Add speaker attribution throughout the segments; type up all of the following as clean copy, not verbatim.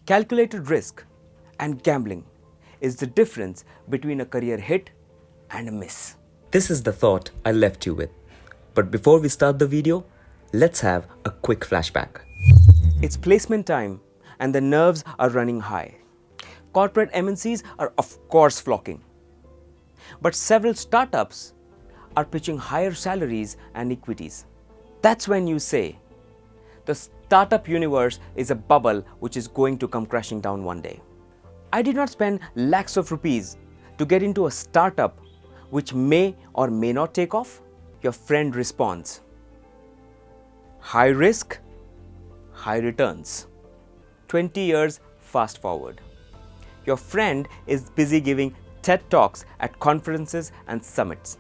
Speaker 1: Calculated risk and gambling is the difference between a career hit and a miss. This is the thought I left you with. But before we start the video, let's have a quick flashback. It's placement time and the nerves are running high. Corporate MNCs are of course flocking. But several startups are pitching higher salaries and equities. That's when you say, the startup universe is a bubble which is going to come crashing down one day. I did not spend lakhs of rupees to get into a startup which may or may not take off. Your friend responds, high risk, high returns. 20 years fast forward. Your friend is busy giving TED Talks at conferences and summits.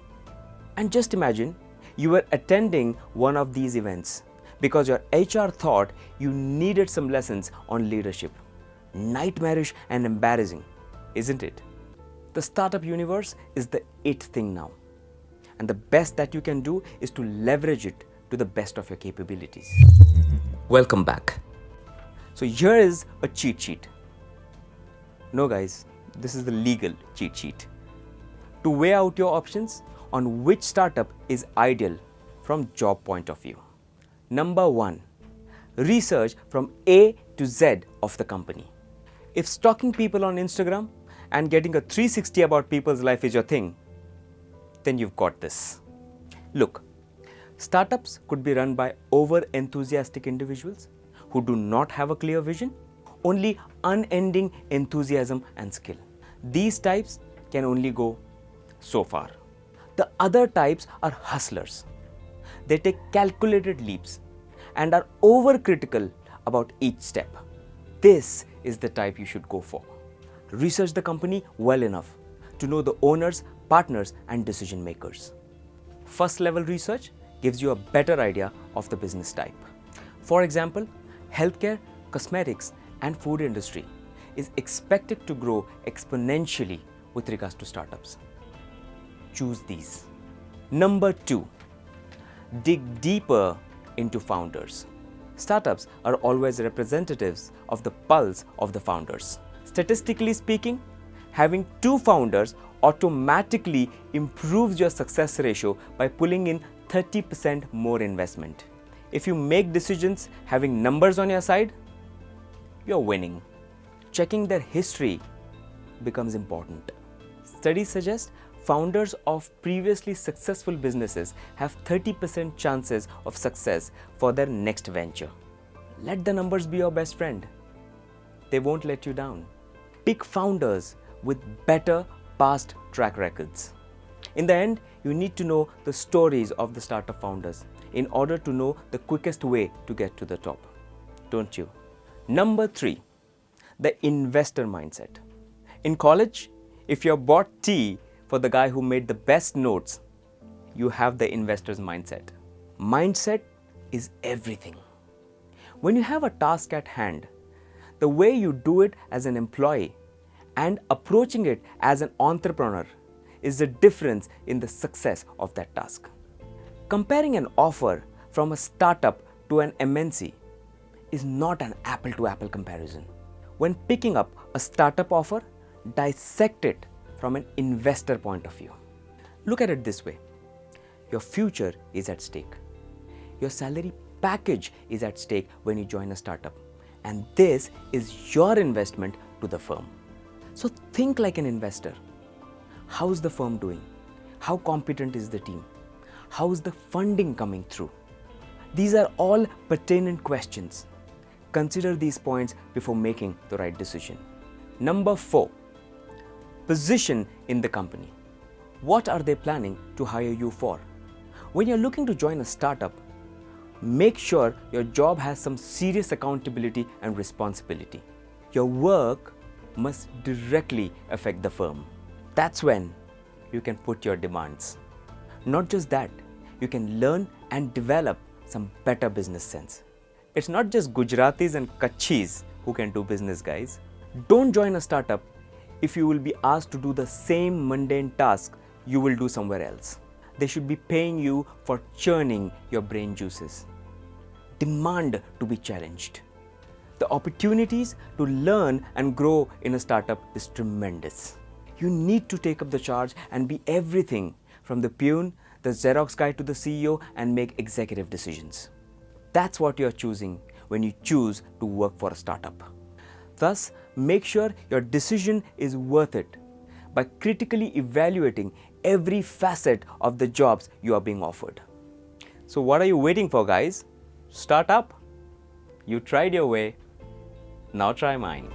Speaker 1: And just imagine you were attending one of these events because your HR thought you needed some lessons on leadership. Nightmarish and embarrassing, isn't it? The startup universe is the it thing now. And the best that you can do is to leverage it to the best of your capabilities. Welcome back. So here is a cheat sheet. No guys, this is the legal cheat sheet. To weigh out your options on which startup is ideal from job point of view. Number 1, research from A to Z of the company. If stalking people on Instagram and getting a 360 about people's life is your thing, then you've got this. Look, startups could be run by over-enthusiastic individuals who do not have a clear vision, only unending enthusiasm and skill. These types can only go so far. The other types are hustlers. They take calculated leaps and are overcritical about each step. This is the type you should go for. Research the company well enough to know the owners, partners, and decision makers. First level research gives you a better idea of the business type. For example, healthcare, cosmetics, and food industry is expected to grow exponentially with regards to startups. Choose these. Number 2, dig deeper into founders. Startups are always representatives of the pulse of the founders. Statistically speaking, having 2 founders automatically improves your success ratio by pulling in 30% more investment. If you make decisions having numbers on your side, you're winning. Checking their history becomes important. Studies suggest founders of previously successful businesses have 30% chances of success for their next venture. Let the numbers be your best friend. They won't let you down. Pick founders with better past track records. In the end, you need to know the stories of the startup founders in order to know the quickest way to get to the top. Don't you? Number 3, the investor mindset. In college, if you're bought tea for the guy who made the best notes, you have the investor's mindset. Mindset is everything. When you have a task at hand, the way you do it as an employee and approaching it as an entrepreneur is the difference in the success of that task. Comparing an offer from a startup to an MNC is not an apple-to-apple comparison. When picking up a startup offer, dissect it from an investor point of view. Look at it this way. Your future is at stake. Your salary package is at stake when you join a startup. And this is your investment to the firm. So think like an investor. How's the firm doing? How competent is the team? How is the funding coming through? These are all pertinent questions. Consider these points before making the right decision. Number 4, position in the company. What are they planning to hire you for? When you're looking to join a startup, make sure your job has some serious accountability and responsibility. Your work must directly affect the firm. That's when you can put your demands. Not just that, you can learn and develop some better business sense. It's not just Gujaratis and Kachis who can do business, guys. Don't join a startup if you will be asked to do the same mundane task you will do somewhere else. They should be paying you for churning your brain juices. Demand to be challenged. The opportunities to learn and grow in a startup is tremendous. You need to take up the charge and be everything from the peon, the Xerox guy to the CEO and make executive decisions. That's what you're choosing when you choose to work for a startup. Thus, make sure your decision is worth it by critically evaluating every facet of the jobs you are being offered. So what are you waiting for, guys? Start up. You tried your way. Now try mine.